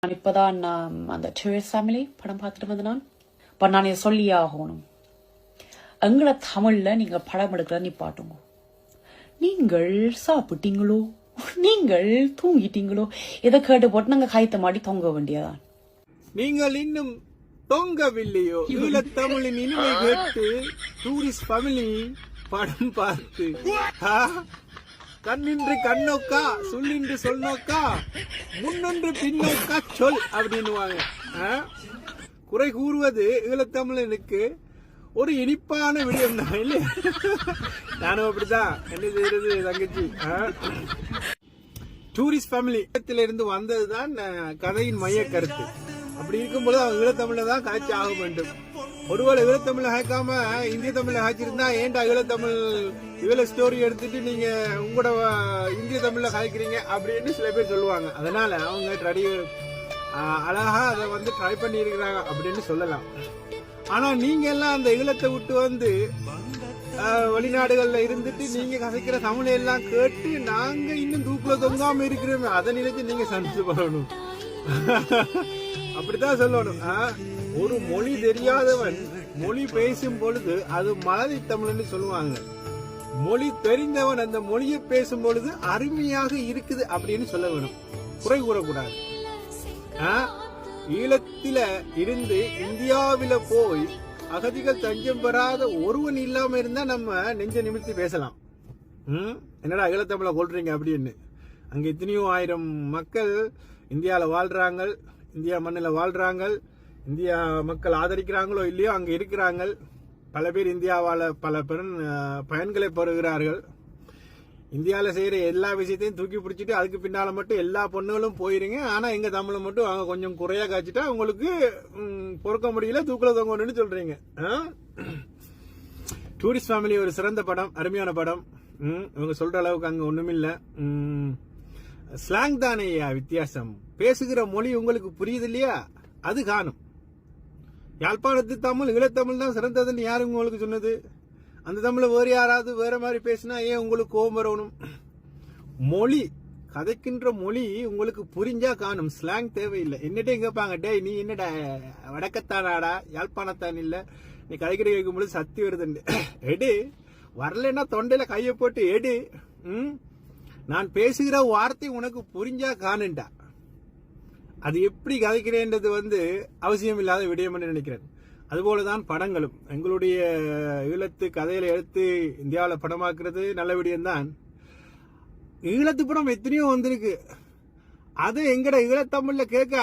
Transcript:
நான் இப்பதான் அந்த டூரிஸ்ட் ஃபேமிலி படம் பார்த்துட்டு வந்து நான் இதை சொல்லியே ஆகணும். எங்களை தமிழ்ல நீங்க படம் எடுக்கிற நிப்பாட்டுங்க. நீங்கள் சாப்பிட்டீங்களோ, நீங்கள் தூங்கிட்டீங்களோ, இதை கேட்டு போட்டு நாங்க கைத்த மாடி தொங்க வேண்டியதான். நீங்கள் இன்னும் தொங்கவில்லையோ? ஈழத்தமிழின் இனிமை கேட்டு டூரிஸ்ட் ஃபேமிலி படம் பார்த்து கண்ணின்று கண்ணோக்கா, சொல்லின்று சொன்னோக்கா, முன்னொன்று பின்னோக்கா சொல் அப்படின்னுவாங்க. குறை கூறுவது ஈழத்தமிழனுக்கு ஒரு இனிப்பான விடயம் தான் இல்லையா? நானும் அப்படிதான். என்ன செய்யறது தங்கச்சி? டூரிஸ்ட் ஃபேமிலி இருந்து வந்ததுதான் கதையின் மைய கருத்து. அப்படி இருக்கும்போது அவங்க ஈழத்தமிழ தான் காய்ச்சி ஆக வேண்டும். ஒருவேளை ஈழத்தமிழ ஹேக்காம இந்திய தமிழ ஹாச்சிருந்தா ஏன்டா ஈழத்தமிழ் ஈழ ஸ்டோரி எடுத்துட்டு நீங்க உங்களோட இந்திய தமிழ்ல காய்க்கிறீங்க அப்படின்னு சில பேர் சொல்லுவாங்க. அதனால அவங்க அழகா அதை வந்து ட்ரை பண்ணி இருக்கிறாங்க அப்படின்னு சொல்லலாம். ஆனா நீங்க எல்லாம் அந்த ஈழத்தை விட்டு வந்து வெளிநாடுகள்ல இருந்துட்டு நீங்க கதைக்கிற தமிழை எல்லாம் கேட்டு நாங்க இன்னும் தூக்குல தொங்காம இருக்கிறோமே, அதை நினைச்சு நீங்க சந்தோஷப்படணும். அப்படித்தான் சொல்லணும். ஒரு மொழி தெரியாதவன் மொழி பேசும் பொழுது அது மலரி தமிழ்னு சொல்லுவாங்க. மொழி தெரிந்தவன் அந்த மொழியை பேசும் பொழுது அருமையாக இருக்குது அப்படின்னு சொல்ல வேணும், குறை கூறக்கூடாது. ஈழத்தில இருந்து இந்தியாவில போய் அகதிகள் தஞ்சம் பெறாத ஒருவன் இல்லாம இருந்தா நம்ம நெஞ்ச நிமிர்த்தி பேசலாம். என்னடா ஈழத்தமிழ கொள்றீங்க அப்படின்னு. அங்க எத்தனையோ ஆயிரம் மக்கள் இந்தியாவில் வாழ்றாங்க, இந்தியா மண்ணில் வாழ்றாங்க, இந்தியா மக்கள் ஆதரிக்கிறாங்களோ இல்லையோ அங்க இருக்கிறாங்க. பல பேர் இந்தியாவால் பல பயன்களை பெறுகிறார்கள். இந்தியாவில் செய்யற எல்லா விஷயத்தையும் தூக்கி பிடிச்சிட்டு அதுக்கு பின்னால மட்டும் எல்லா பொண்ணுகளும் போயிருங்க. ஆனா எங்க தமிழை மட்டும் அவங்க கொஞ்சம் குறையா காய்ச்சிட்டா உங்களுக்கு பொறுக்க முடியல, தூக்குல தொங்கன்னு சொல்றீங்க. டூரிஸ்ட் ஃபேமிலி ஒரு சிறந்த படம், அருமையான படம். இவங்க சொல்ற அளவுக்கு அங்க ஒண்ணுமில்ல. ஸ்லாங் தானே வித்தியாசம். பேசுகிற மொழி உங்களுக்கு புரியுது இல்லையா? அது காணும். யாழ்ப்பாணத்து தமிழ் ஈழத்தமிழ் தான் சிறந்ததுன்னு யாரு உங்களுக்கு சொன்னது? அந்த தமிழ வேறு யாராவது வேற மாதிரி பேசினா ஏன் உங்களுக்கு கோபம் வரணும்? மொழி, கதைக்கின்ற மொழி உங்களுக்கு புரிஞ்சா காணும். ஸ்லாங் தேவையில்லை. என்னட்டே கேட்பாங்க, டே நீ என்னடா வடக்கத்தானாடா, யாழ்ப்பாணத்தான் இல்ல, நீ கதைக்கிற கேட்கும்போது சக்தி வருதுண்டு. எடு, வரலன்னா தொண்டையில கைய போட்டு எடு. நான் பேசுகிற வார்த்தை உனக்கு புரிஞ்சா காணுண்டா. அது எப்படி கதைக்கிறேன்றது வந்து அவசியம் இல்லாத விடயம் நினைக்கிறேன். அதுபோலதான் படங்களும். எங்களுடைய ஈழத்து கதையில எடுத்து இந்தியாவில் படமாக்குறது நல்ல விடயம்தான். ஈழத்து படம் எத்தனையோ வந்திருக்கு. அது எங்கட ஈழத்தமிழ்ல கேட்க